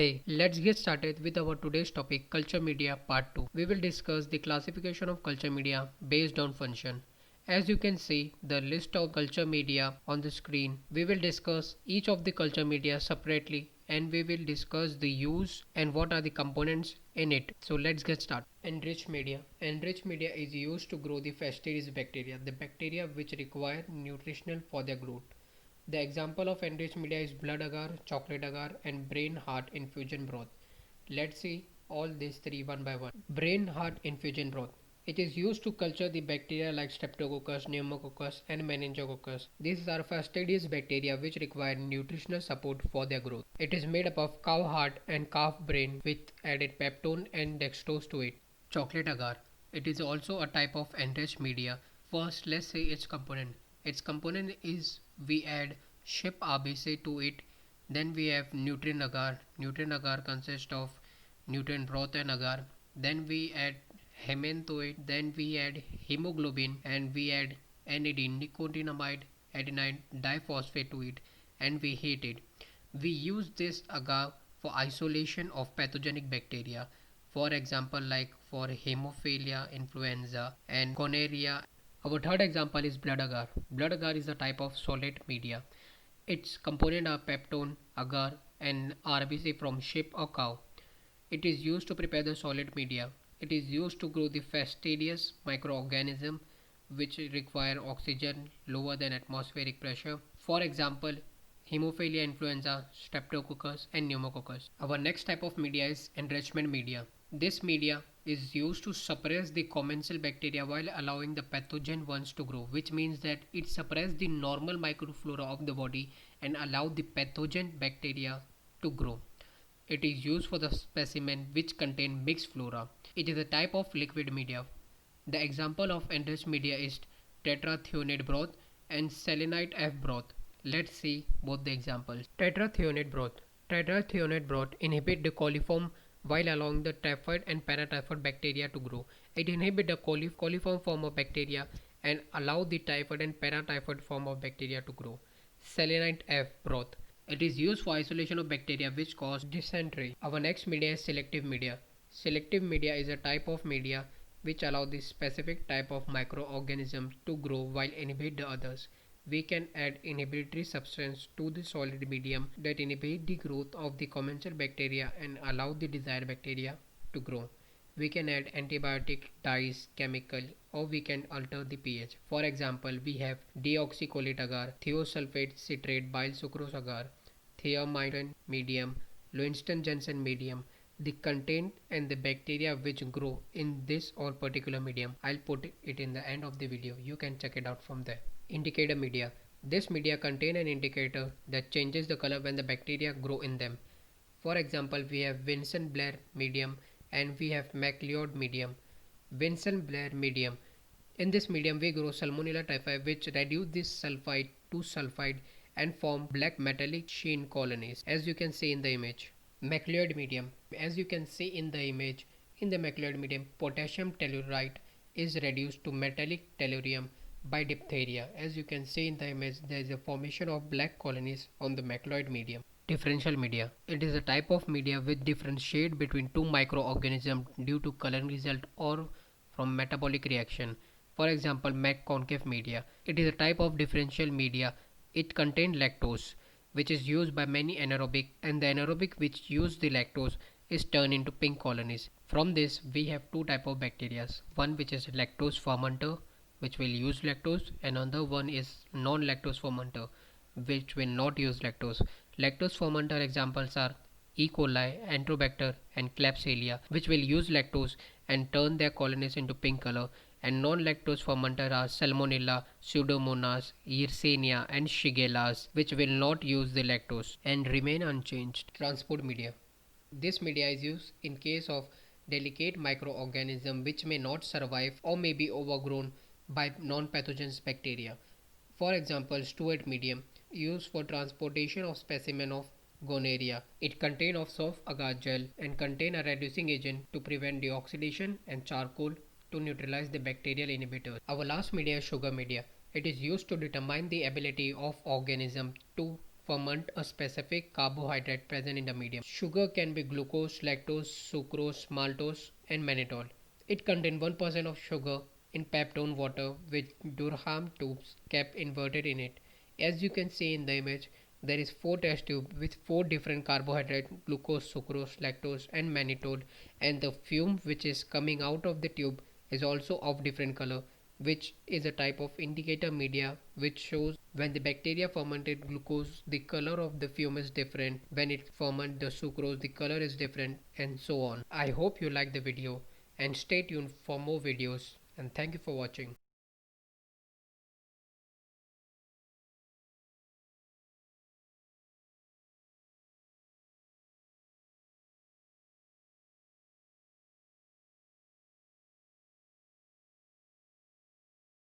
Hey, let's get started with our today's topic, culture media part 2. We will discuss the classification of culture media based on function. As you can see the list of culture media on the screen, we will discuss each of the culture media separately and we will discuss the use and what are the components in it. So let's get started. Enriched media. Enriched media is used to grow the fastidious bacteria, the bacteria which require nutritional for their growth. The example of enriched media is blood agar, chocolate agar, and brain heart infusion broth. Let's see all these three one by one. Brain heart infusion broth. It is used to culture the bacteria like Streptococcus, Pneumococcus, and Meningococcus. These are fastidious bacteria which require nutritional support for their growth. It is made up of cow heart and calf brain with added peptone and dextrose to it. Chocolate agar. It is also a type of enriched media. First, let's see its component. Its component is we add ship RBC to it. Then we have nutrient agar. Nutrient agar consists of nutrient broth and agar. Then we add hemin to it. Then we add hemoglobin and we add anidine, nicotinamide, adenine diphosphate to it and we heat it. We use this agar for isolation of pathogenic bacteria. For example, like for hemophilia, influenza, and gonorrhea. Our third example is blood agar. Blood agar is a type of solid media. Its component are peptone, agar, and RBC from sheep or cow. It is used to prepare the solid media. It is used to grow the fastidious microorganism which require oxygen lower than atmospheric pressure. For example, hemophilia influenza, streptococcus, and pneumococcus. Our next type of media is enrichment media. This media is used to suppress the commensal bacteria while allowing the pathogen ones to grow, which means that it suppresses the normal microflora of the body and allow the pathogen bacteria to grow. It is used for the specimen which contain mixed flora. It is a type of liquid media. The example of enriched media is tetrathionate broth and selenite F broth. Let's see both the examples. Tetrathionate broth. Tetrathionate broth inhibit the coliform while allowing the typhoid and paratyphoid bacteria to grow. It inhibits the coliform form of bacteria and allow the typhoid and paratyphoid form of bacteria to grow. Selenite F broth. It is used for isolation of bacteria which cause dysentery. Our next media is selective media. Selective media is a type of media which allow this specific type of microorganism to grow while inhibit the others. We can add inhibitory substance to the solid medium that inhibit the growth of the commensal bacteria and allow the desired bacteria to grow. We can add antibiotic, dyes, chemical, or we can alter the pH. For example, we have deoxycholate agar, thiosulfate citrate bile sucrose agar, thiamidine medium, Loewenstein-Jensen medium. The content and the bacteria which grow in this or particular medium, I'll put it in the end of the video. You can check it out from there. Indicator media. This media contain an indicator that changes the color when the bacteria grow in them. For example, we have Vincent Blair medium and we have MacLeod medium. Vincent Blair medium. In this medium we grow Salmonella typhi which reduce this sulfide to sulfide and form black metallic sheen colonies as you can see in the image. MacLeod medium. As you can see in the image, in the MacLeod medium, potassium tellurite is reduced to metallic tellurium by diphtheria. As you can see in the image, there is a formation of black colonies on the MacLeod medium. Differential media. It is a type of media which differentiate between two microorganisms due to coloring result or from metabolic reaction. For example, MacConcave media. It is a type of differential media. It contains lactose, which is used by many anaerobic, and the anaerobic which use the lactose is turned into pink colonies. From this we have two type of bacteria. One which is lactose fermenter which will use lactose and another one is non-lactose fermenter which will not use lactose. Lactose fermenter examples are E. coli, Enterobacter and Klebsiella which will use lactose and turn their colonies into pink color, and non-lactose fermenter are Salmonella, Pseudomonas, Yersinia and Shigellas which will not use the lactose and remain unchanged. Transport media. This media is used in case of delicate microorganism which may not survive or may be overgrown by non-pathogens bacteria. For example, Stewart medium used for transportation of specimen of gonorrhea. It contains of soft agar gel and contain a reducing agent to prevent deoxidation and charcoal to neutralize the bacterial inhibitors. Our last media is sugar media. It is used to determine the ability of organism to ferment a specific carbohydrate present in the medium. Sugar can be glucose, lactose, sucrose, maltose, and mannitol. It contains 1% of sugar in peptone water with Durham tubes kept inverted in it. As you can see in the image, there is 4 test tube with 4 different carbohydrates: glucose, sucrose, lactose, and mannitol, and the fume which is coming out of the tube is also of different color, which is a type of indicator media which shows when the bacteria fermented glucose the color of the fume is different, when it ferment the sucrose the color is different, and so on. I hope you like the video and stay tuned for more videos, and thank you for watching.